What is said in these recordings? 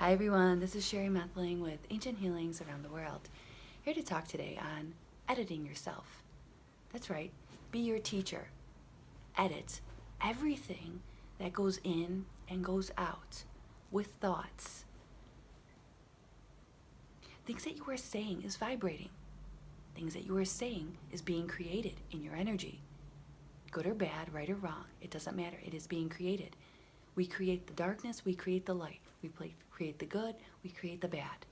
Hi everyone, this is Sherry Methling with Ancient Healings Around the World. Here to talk today on editing yourself. That's right, be your teacher. Edit everything that goes in and goes out with thoughts. Things that you are saying is vibrating. Things that you are saying is being created in your energy. Good or bad, right or wrong, it doesn't matter. It is being created. We create the darkness, we create the light. We create the good, we create the bad.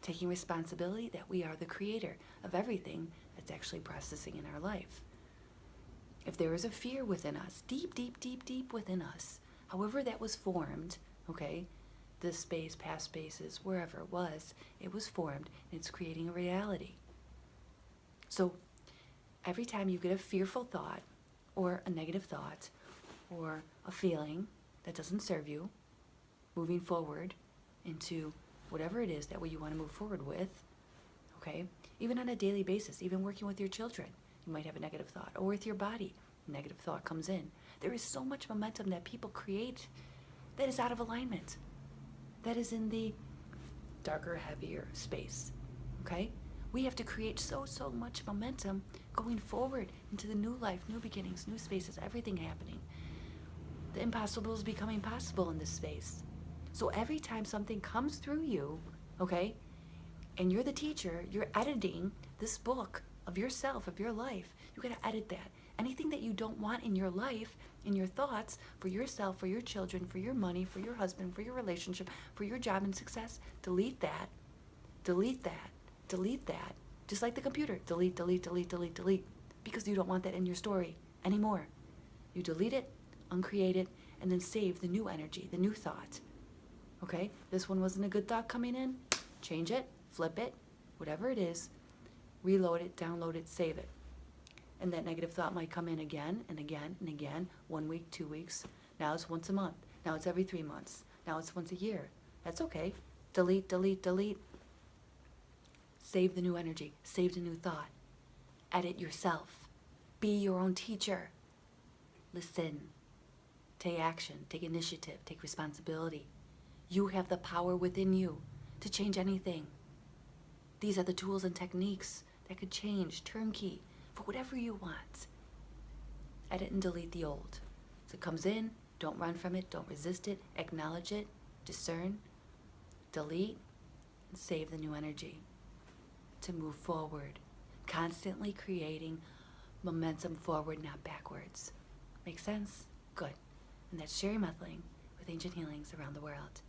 Taking responsibility that we are the creator of everything that's actually processing in our life. If there is a fear within us, deep, deep, deep, deep within us, however that was formed, okay, this space, past spaces, wherever it was formed, and it's creating a reality. So every time you get a fearful thought, or a negative thought, or a feeling that doesn't serve you, moving forward into whatever it is that you want to move forward with, okay? Even on a daily basis, even working with your children, you might have a negative thought, or with your body, a negative thought comes in. There is so much momentum that people create that is out of alignment, that is in the darker, heavier space, okay? We have to create so much momentum going forward into the new life, new beginnings, new spaces, everything happening. The impossible is becoming possible in this space. So every time something comes through you, okay, and you're the teacher, you're editing this book of yourself, of your life. You gotta edit that. Anything that you don't want in your life, in your thoughts, for yourself, for your children, for your money, for your husband, for your relationship, for your job and success, delete that. Delete that. Delete that. Just like the computer. Delete, delete, delete, delete, delete. Because you don't want that in your story anymore. You delete it, uncreate it, and then save the new energy, the new thought. Okay? This one wasn't a good thought coming in. Change it, flip it, whatever it is, reload it, download it, save it. And that negative thought might come in again and again and again, 1 week, 2 weeks. Now it's once a month. Now it's every 3 months. Now it's once a year. That's okay. Delete, delete, delete. Save the new energy. Save the new thought. Edit yourself. Be your own teacher. Listen. Take action. Take initiative. Take responsibility. You have the power within you to change anything. These are the tools and techniques that could change, turnkey, for whatever you want. Edit and delete the old. So it comes in, don't run from it, don't resist it, acknowledge it, discern, delete, and save the new energy to move forward. Constantly creating momentum forward, not backwards. Make sense? Good. And that's Sherry Methling with Ancient Healings Around the World.